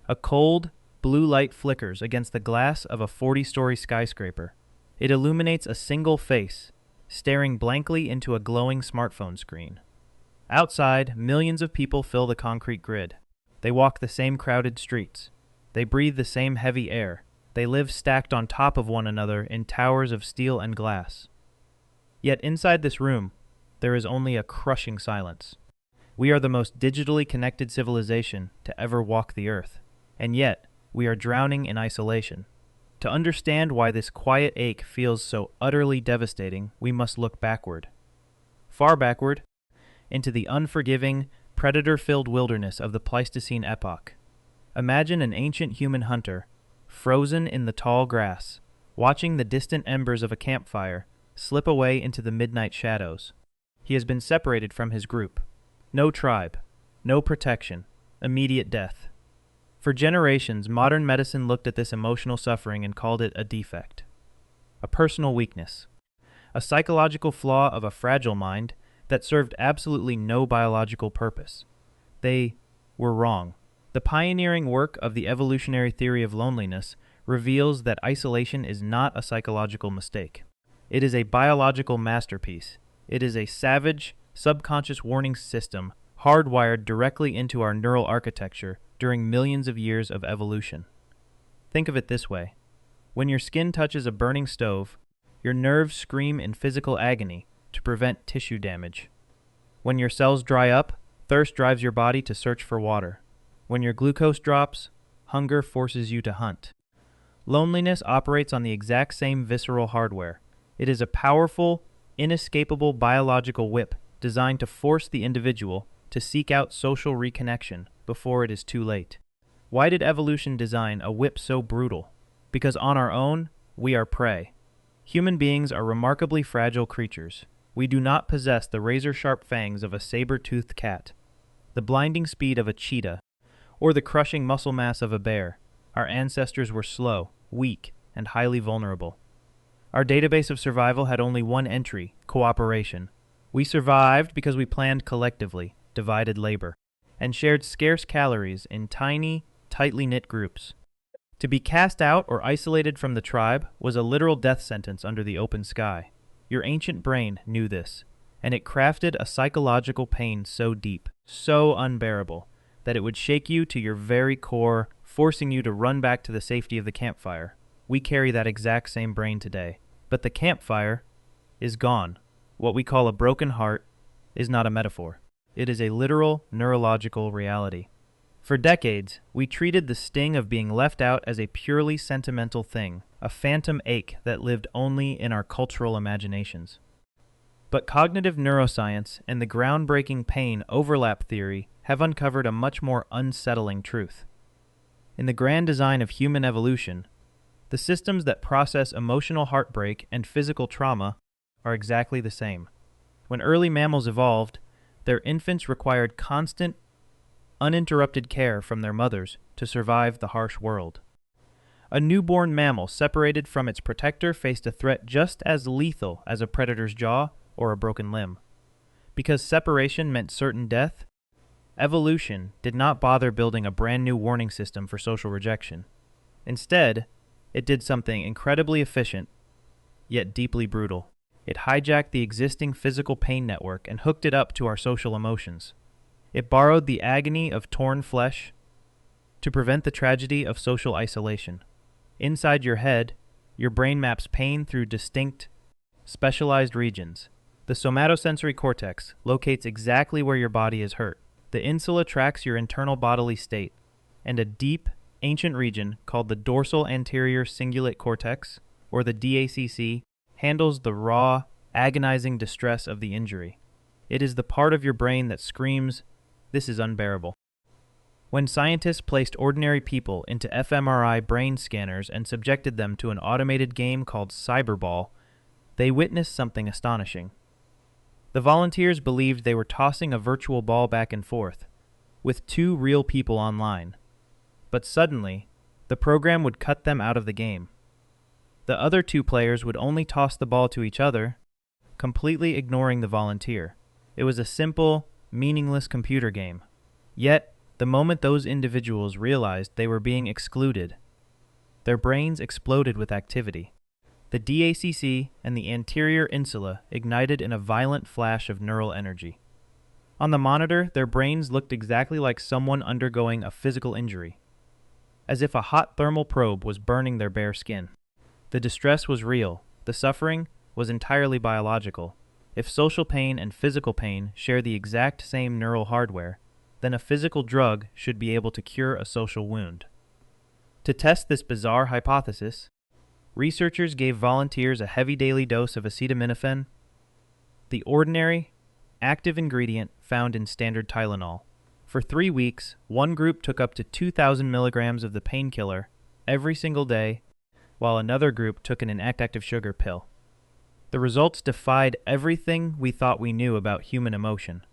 A cold, blue light flickers against the glass of a 40-story skyscraper. It illuminates a single face, staring blankly into a glowing smartphone screen. Outside, millions of people fill the concrete grid. They walk the same crowded streets. They breathe the same heavy air. They live stacked on top of one another in towers of steel and glass. Yet inside this room, there is only a crushing silence. We are the most digitally connected civilization to ever walk the earth, and yet we are drowning in isolation. To understand why this quiet ache feels so utterly devastating, we must look backward. Far backward, into the unforgiving, predator-filled wilderness of the Pleistocene epoch. Imagine an ancient human hunter, frozen in the tall grass, watching the distant embers of a campfire slip away into the midnight shadows. He has been separated from his group. No tribe, no protection, immediate death. For generations, modern medicine looked at this emotional suffering and called it a defect, a personal weakness, a psychological flaw of a fragile mind that served absolutely no biological purpose. They were wrong. The pioneering work of the evolutionary theory of loneliness reveals that isolation is not a psychological mistake. It is a biological masterpiece. It is a savage, subconscious warning system hardwired directly into our neural architecture during millions of years of evolution. Think of it this way. When your skin touches a burning stove, your nerves scream in physical agony to prevent tissue damage. When your cells dry up, thirst drives your body to search for water. When your glucose drops, hunger forces you to hunt. Loneliness operates on the exact same visceral hardware. It is a powerful, inescapable biological whip designed to force the individual to seek out social reconnection before it is too late. Why did evolution design a whip so brutal? Because on our own, we are prey. Human beings are remarkably fragile creatures. We do not possess the razor-sharp fangs of a saber-toothed cat, the blinding speed of a cheetah, or the crushing muscle mass of a bear. Our ancestors were slow, weak, and highly vulnerable. Our database of survival had only one entry: cooperation. We survived because we planned collectively, divided labor, and shared scarce calories in tiny, tightly knit groups. To be cast out or isolated from the tribe was a literal death sentence under the open sky. Your ancient brain knew this, and it crafted a psychological pain so deep, so unbearable, that it would shake you to your very core, forcing you to run back to the safety of the campfire. We carry that exact same brain today. But the campfire is gone. What we call a broken heart is not a metaphor. It is a literal neurological reality. For decades, we treated the sting of being left out as a purely sentimental thing, a phantom ache that lived only in our cultural imaginations. But cognitive neuroscience and the groundbreaking pain overlap theory have uncovered a much more unsettling truth. In the grand design of human evolution, the systems that process emotional heartbreak and physical trauma are exactly the same. When early mammals evolved, their infants required constant, uninterrupted care from their mothers to survive the harsh world. A newborn mammal separated from its protector faced a threat just as lethal as a predator's jaw or a broken limb. Because separation meant certain death, evolution did not bother building a brand new warning system for social rejection. Instead, it did something incredibly efficient, yet deeply brutal. It hijacked the existing physical pain network and hooked it up to our social emotions. It borrowed the agony of torn flesh to prevent the tragedy of social isolation. Inside your head, your brain maps pain through distinct, specialized regions. The somatosensory cortex locates exactly where your body is hurt. The insula tracks your internal bodily state, and a deep, ancient region called the dorsal anterior cingulate cortex, or the DACC, handles the raw, agonizing distress of the injury. It is the part of your brain that screams, "This is unbearable." When scientists placed ordinary people into fMRI brain scanners and subjected them to an automated game called Cyberball, they witnessed something astonishing. The volunteers believed they were tossing a virtual ball back and forth, with two real people online. But suddenly, the program would cut them out of the game. The other two players would only toss the ball to each other, completely ignoring the volunteer. It was a simple, meaningless computer game. Yet, The moment those individuals realized they were being excluded, their brains exploded with activity. The DACC and the anterior insula ignited in a violent flash of neural energy. On the monitor, their brains looked exactly like someone undergoing a physical injury, as if a hot thermal probe was burning their bare skin. The distress was real. The suffering was entirely biological. If social pain and physical pain share the exact same neural hardware, then a physical drug should be able to cure a social wound. To test this bizarre hypothesis, researchers gave volunteers a heavy daily dose of acetaminophen, the ordinary, active ingredient found in standard Tylenol. For 3 weeks, one group took up to 2,000 milligrams of the painkiller every single day, while another group took an inactive sugar pill. The results defied everything we thought we knew about human emotion.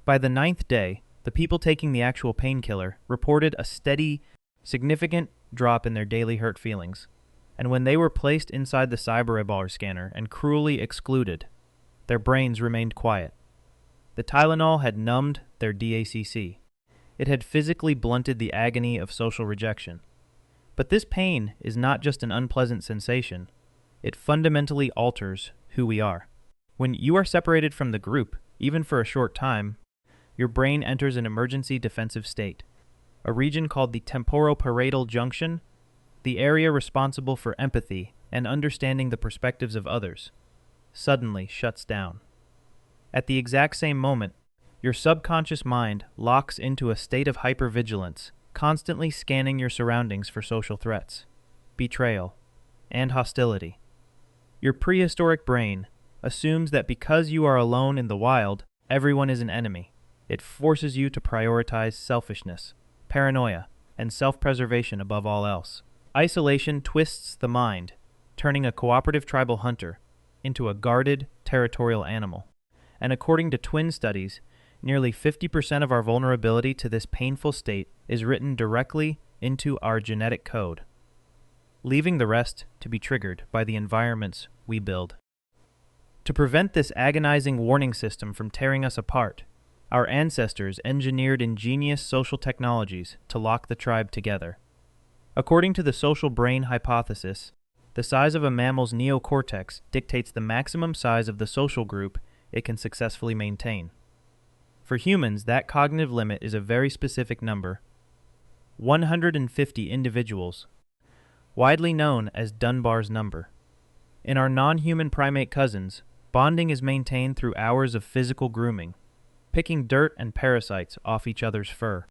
By the 9th day, the people taking the actual painkiller reported a steady, significant drop in their daily hurt feelings, and when they were placed inside the cyber scanner and cruelly excluded, their brains remained quiet. The Tylenol had numbed their DACC. It had physically blunted the agony of social rejection. But this pain is not just an unpleasant sensation. It fundamentally alters who we are. When you are separated from the group, even for a short time, your brain enters an emergency defensive state. A region called the temporoparietal junction, the area responsible for empathy and understanding the perspectives of others, suddenly shuts down. At the exact same moment, your subconscious mind locks into a state of hypervigilance, constantly scanning your surroundings for social threats, betrayal, and hostility. Your prehistoric brain assumes that because you are alone in the wild, everyone is an enemy. It forces you to prioritize selfishness, paranoia, and self-preservation above all else. Isolation twists the mind, turning a cooperative tribal hunter into a guarded, territorial animal. And according to twin studies, nearly 50% of our vulnerability to this painful state is written directly into our genetic code, leaving the rest to be triggered by the environments we build. To prevent this agonizing warning system from tearing us apart, our ancestors engineered ingenious social technologies to lock the tribe together. According to the social brain hypothesis, the size of a mammal's neocortex dictates the maximum size of the social group it can successfully maintain. For humans, that cognitive limit is a very specific number: 150 individuals, widely known as Dunbar's number. In our non-human primate cousins, bonding is maintained through hours of physical grooming, picking dirt and parasites off each other's fur.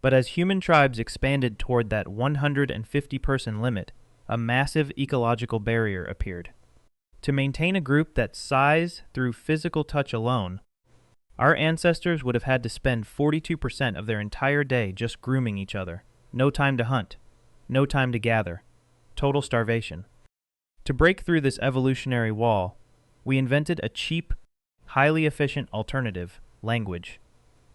But as human tribes expanded toward that 150-person limit, a massive ecological barrier appeared. To maintain a group that size through physical touch alone, our ancestors would have had to spend 42% of their entire day just grooming each other. No time to hunt, no time to gather, total starvation. To break through this evolutionary wall, we invented a cheap, highly efficient alternative: language.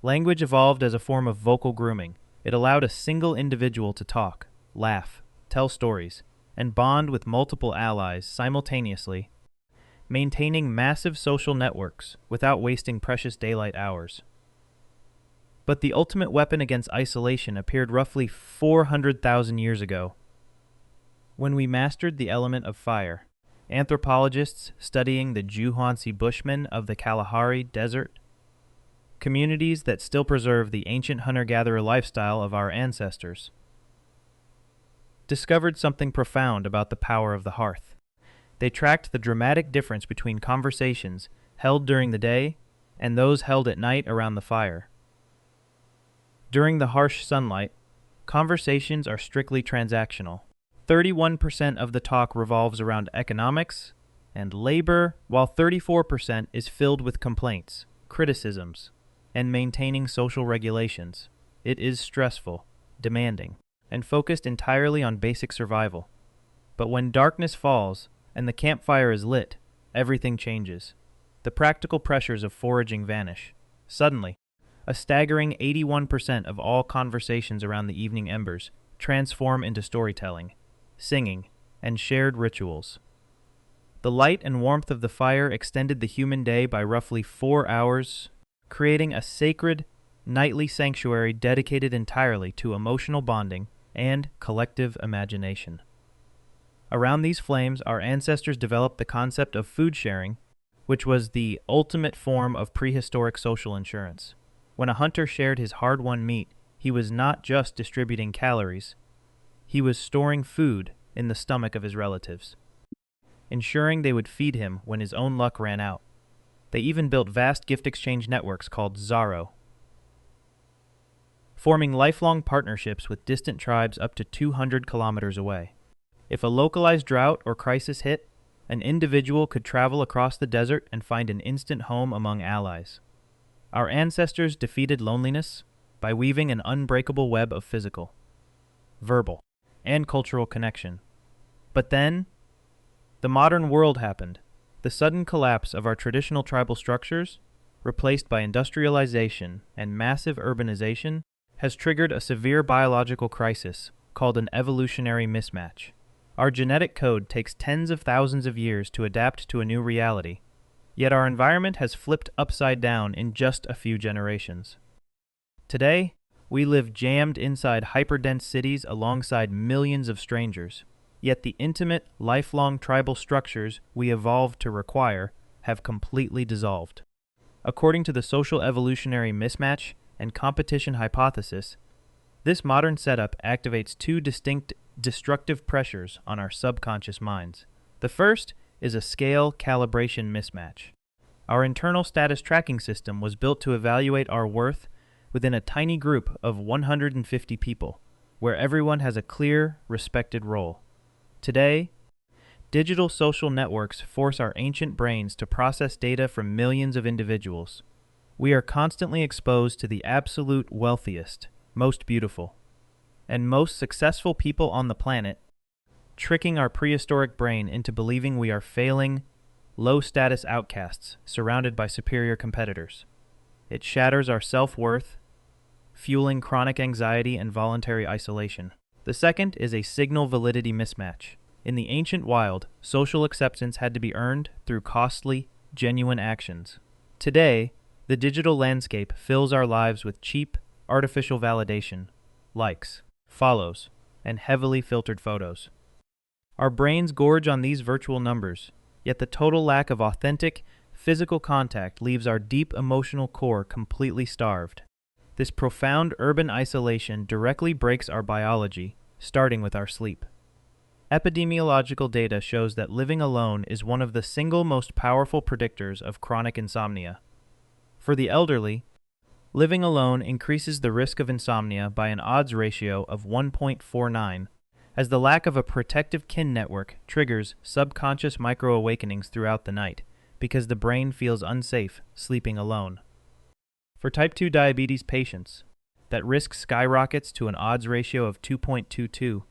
Language evolved as a form of vocal grooming. It allowed a single individual to talk, laugh, tell stories, and bond with multiple allies simultaneously, maintaining massive social networks without wasting precious daylight hours. But the ultimate weapon against isolation appeared roughly 400,000 years ago, when we mastered the element of fire. Anthropologists studying the Juhansi Bushmen of the Kalahari Desert, communities that still preserve the ancient hunter-gatherer lifestyle of our ancestors, discovered something profound about the power of the hearth. They tracked the dramatic difference between conversations held during the day and those held at night around the fire. During the harsh sunlight, conversations are strictly transactional. 31% of the talk revolves around economics and labor, while 34% is filled with complaints, criticisms, and maintaining social regulations. It is stressful, demanding, and focused entirely on basic survival. But when darkness falls and the campfire is lit, everything changes. The practical pressures of foraging vanish. Suddenly, a staggering 81% of all conversations around the evening embers transform into storytelling, singing, and shared rituals. The light and warmth of the fire extended the human day by roughly 4 hours, creating a sacred, nightly sanctuary dedicated entirely to emotional bonding and collective imagination. Around these flames, our ancestors developed the concept of food sharing, which was the ultimate form of prehistoric social insurance. When a hunter shared his hard-won meat, he was not just distributing calories, he was storing food in the stomach of his relatives, ensuring they would feed him when his own luck ran out. They even built vast gift exchange networks called Zaro, forming lifelong partnerships with distant tribes up to 200 kilometers away. If a localized drought or crisis hit, an individual could travel across the desert and find an instant home among allies. Our ancestors defeated loneliness by weaving an unbreakable web of physical, verbal, and cultural connection. But then, the modern world happened. The sudden collapse of our traditional tribal structures, replaced by industrialization and massive urbanization, has triggered a severe biological crisis called an evolutionary mismatch. Our genetic code takes tens of thousands of years to adapt to a new reality, yet our environment has flipped upside down in just a few generations. Today, we live jammed inside hyperdense cities alongside millions of strangers, yet the intimate, lifelong tribal structures we evolved to require have completely dissolved. According to the social evolutionary mismatch and competition hypothesis, this modern setup activates two distinct destructive pressures on our subconscious minds. The first is a scale calibration mismatch. Our internal status tracking system was built to evaluate our worth within a tiny group of 150 people, where everyone has a clear, respected role. Today, digital social networks force our ancient brains to process data from millions of individuals. We are constantly exposed to the absolute wealthiest, most beautiful, and most successful people on the planet, tricking our prehistoric brain into believing we are failing, low-status outcasts surrounded by superior competitors. It shatters our self-worth, fueling chronic anxiety and voluntary isolation. The second is a signal validity mismatch. In the ancient wild, social acceptance had to be earned through costly, genuine actions. Today, the digital landscape fills our lives with cheap, artificial validation, likes, follows, and heavily filtered photos. Our brains gorge on these virtual numbers, yet the total lack of authentic, physical contact leaves our deep emotional core completely starved. This profound urban isolation directly breaks our biology, starting with our sleep. Epidemiological data shows that living alone is one of the single most powerful predictors of chronic insomnia. For the elderly, living alone increases the risk of insomnia by an odds ratio of 1.49, as the lack of a protective kin network triggers subconscious micro-awakenings throughout the night, because the brain feels unsafe sleeping alone. For type 2 diabetes patients, that risk skyrockets to an odds ratio of 2.22,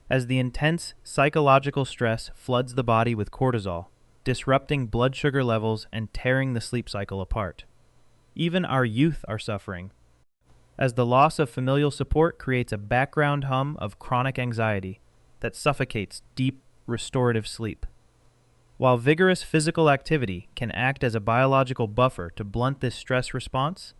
as the intense psychological stress floods the body with cortisol, disrupting blood sugar levels and tearing the sleep cycle apart. Even our youth are suffering, as the loss of familial support creates a background hum of chronic anxiety that suffocates deep, restorative sleep. While vigorous physical activity can act as a biological buffer to blunt this stress response,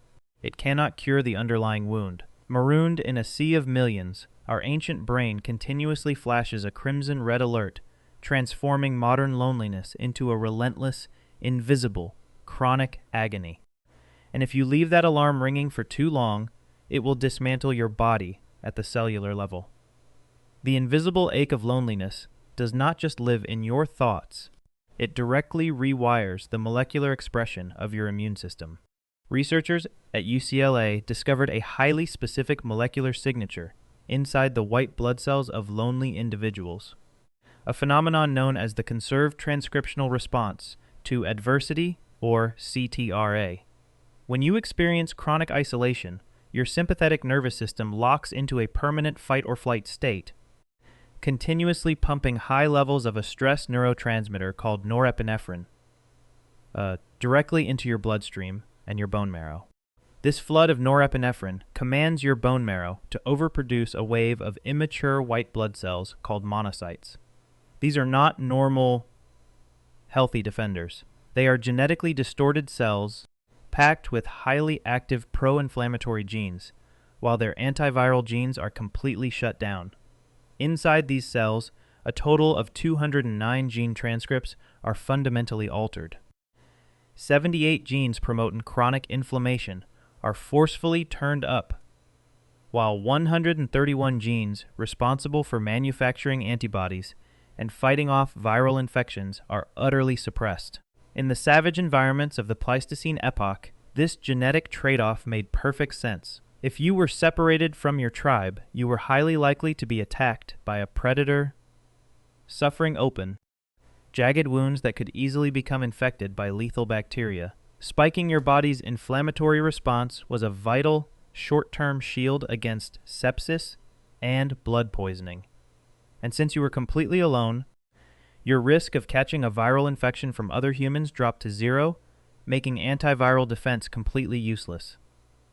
it cannot cure the underlying wound. Marooned in a sea of millions, our ancient brain continuously flashes a crimson red alert, transforming modern loneliness into a relentless, invisible, chronic agony. And if you leave that alarm ringing for too long, it will dismantle your body at the cellular level. The invisible ache of loneliness does not just live in your thoughts, it directly rewires the molecular expression of your immune system. Researchers at UCLA discovered a highly specific molecular signature inside the white blood cells of lonely individuals, a phenomenon known as the conserved transcriptional response to adversity, or CTRA. When you experience chronic isolation, your sympathetic nervous system locks into a permanent fight-or-flight state, continuously pumping high levels of a stress neurotransmitter called norepinephrine directly into your bloodstream and your bone marrow. This flood of norepinephrine commands your bone marrow to overproduce a wave of immature white blood cells called monocytes. These are not normal, healthy defenders. They are genetically distorted cells packed with highly active pro-inflammatory genes, while their antiviral genes are completely shut down. Inside these cells, a total of 209 gene transcripts are fundamentally altered. 78 genes promoting chronic inflammation are forcefully turned up, while 131 genes responsible for manufacturing antibodies and fighting off viral infections are utterly suppressed. In the savage environments of the Pleistocene epoch, this genetic trade-off made perfect sense. If you were separated from your tribe, you were highly likely to be attacked by a predator, suffering open, jagged wounds that could easily become infected by lethal bacteria. Spiking your body's inflammatory response was a vital, short-term shield against sepsis and blood poisoning. And since you were completely alone, your risk of catching a viral infection from other humans dropped to zero, making antiviral defense completely useless.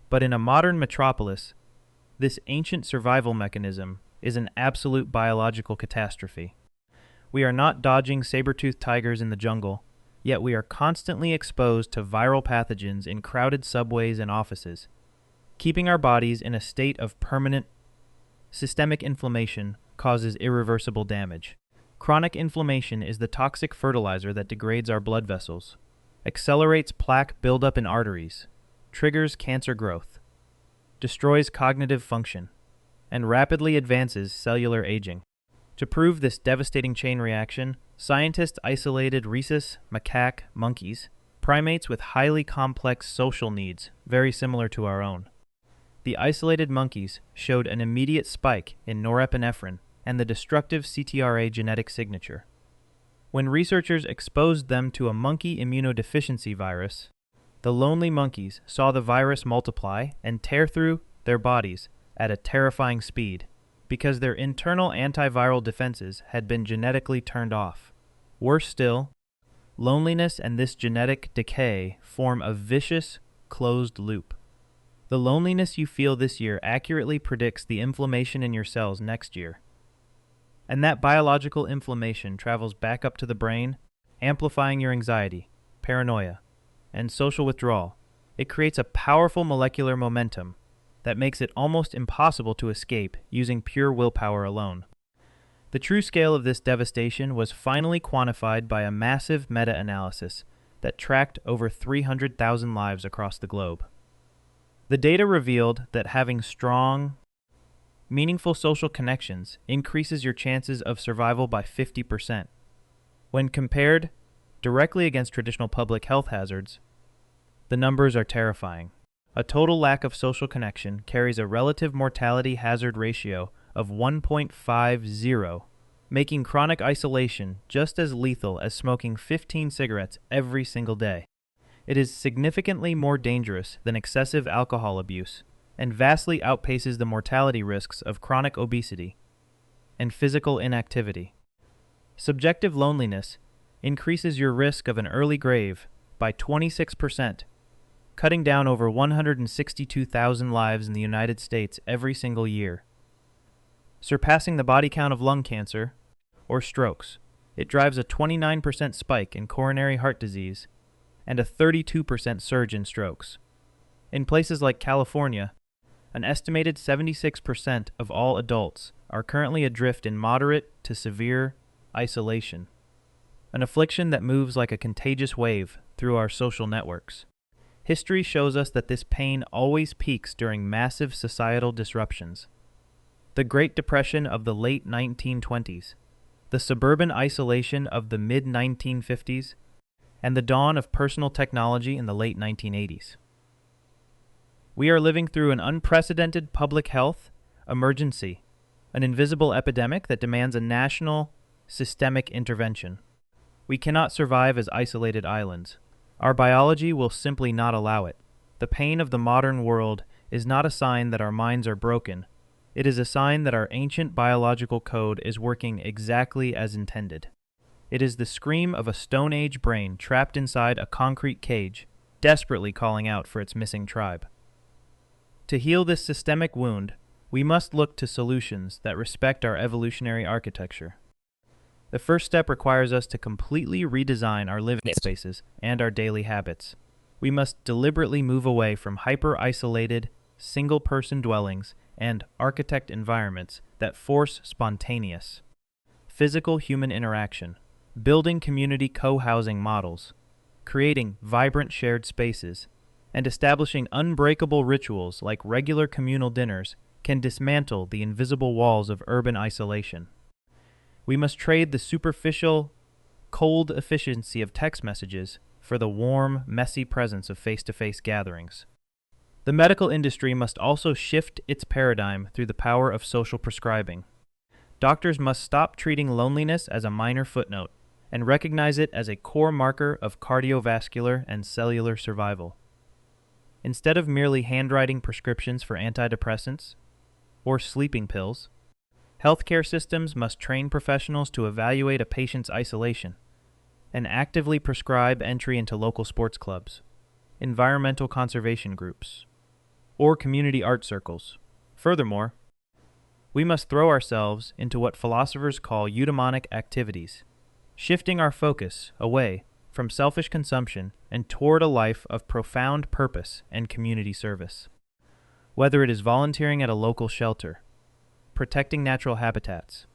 But in a modern metropolis, this ancient survival mechanism is an absolute biological catastrophe. We are not dodging saber-toothed tigers in the jungle, yet we are constantly exposed to viral pathogens in crowded subways and offices, keeping our bodies in a state of permanent systemic inflammation causes irreversible damage. Chronic inflammation is the toxic fertilizer that degrades our blood vessels, accelerates plaque buildup in arteries, triggers cancer growth, destroys cognitive function, and rapidly advances cellular aging. To prove this devastating chain reaction, scientists isolated rhesus macaque monkeys, primates with highly complex social needs very similar to our own. The isolated monkeys showed an immediate spike in norepinephrine and the destructive CTRA genetic signature. When researchers exposed them to a monkey immunodeficiency virus, the lonely monkeys saw the virus multiply and tear through their bodies at a terrifying speed because their internal antiviral defenses had been genetically turned off. Worse still, loneliness and this genetic decay form a vicious, closed loop. The loneliness you feel this year accurately predicts the inflammation in your cells next year. And that biological inflammation travels back up to the brain, amplifying your anxiety, paranoia, and social withdrawal. It creates a powerful molecular momentum that makes it almost impossible to escape using pure willpower alone. The true scale of this devastation was finally quantified by a massive meta-analysis that tracked over 300,000 lives across the globe. The data revealed that having strong, meaningful social connections increases your chances of survival by 50%. When compared directly against traditional public health hazards, the numbers are terrifying. A total lack of social connection carries a relative mortality hazard ratio of 1.50, making chronic isolation just as lethal as smoking 15 cigarettes every single day. It is significantly more dangerous than excessive alcohol abuse and vastly outpaces the mortality risks of chronic obesity and physical inactivity. Subjective loneliness increases your risk of an early grave by 26%, cutting down over 162,000 lives in the United States every single year. Surpassing the body count of lung cancer or strokes, it drives a 29% spike in coronary heart disease and a 32% surge in strokes. In places like California, an estimated 76% of all adults are currently adrift in moderate to severe isolation, an affliction that moves like a contagious wave through our social networks. History shows us that this pain always peaks during massive societal disruptions. The Great Depression of the late 1920s, the suburban isolation of the mid-1950s, and the dawn of personal technology in the late 1980s. We are living through an unprecedented public health emergency, an invisible epidemic that demands a national, systemic intervention. We cannot survive as isolated islands. Our biology will simply not allow it. The pain of the modern world is not a sign that our minds are broken. It is a sign that our ancient biological code is working exactly as intended. It is the scream of a Stone Age brain trapped inside a concrete cage, desperately calling out for its missing tribe. To heal this systemic wound, we must look to solutions that respect our evolutionary architecture. The first step requires us to completely redesign our living spaces and our daily habits. We must deliberately move away from hyper-isolated, single-person dwellings and architect environments that force spontaneous, physical human interaction, building community co-housing models, creating vibrant shared spaces, and establishing unbreakable rituals like regular communal dinners can dismantle the invisible walls of urban isolation. We must trade the superficial, cold efficiency of text messages for the warm, messy presence of face-to-face gatherings. The medical industry must also shift its paradigm through the power of social prescribing. Doctors must stop treating loneliness as a minor footnote and recognize it as a core marker of cardiovascular and cellular survival. Instead of merely handwriting prescriptions for antidepressants or sleeping pills, healthcare systems must train professionals to evaluate a patient's isolation and actively prescribe entry into local sports clubs, environmental conservation groups, or community art circles. Furthermore, we must throw ourselves into what philosophers call eudaimonic activities, shifting our focus away from selfish consumption and toward a life of profound purpose and community service. Whether it is volunteering at a local shelter, protecting natural habitats,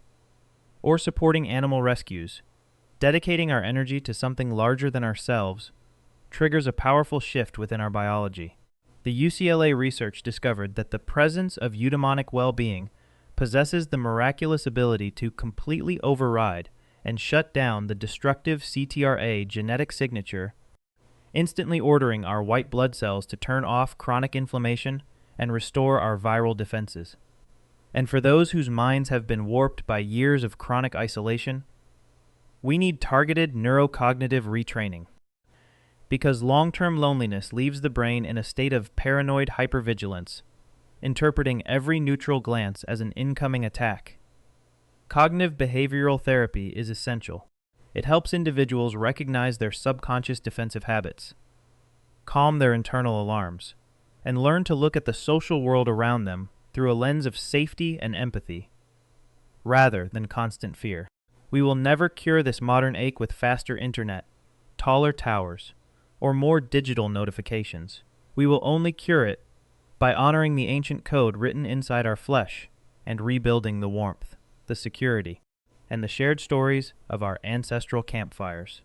or supporting animal rescues, dedicating our energy to something larger than ourselves triggers a powerful shift within our biology. The UCLA research discovered that the presence of eudaimonic well-being possesses the miraculous ability to completely override and shut down the destructive CTRA genetic signature, instantly ordering our white blood cells to turn off chronic inflammation and restore our viral defenses. And for those whose minds have been warped by years of chronic isolation, we need targeted neurocognitive retraining. Because long-term loneliness leaves the brain in a state of paranoid hypervigilance, interpreting every neutral glance as an incoming attack. Cognitive behavioral therapy is essential. It helps individuals recognize their subconscious defensive habits, calm their internal alarms, and learn to look at the social world around them through a lens of safety and empathy, rather than constant fear. We will never cure this modern ache with faster internet, taller towers, or more digital notifications. We will only cure it by honoring the ancient code written inside our flesh and rebuilding the warmth, the security, and the shared stories of our ancestral campfires.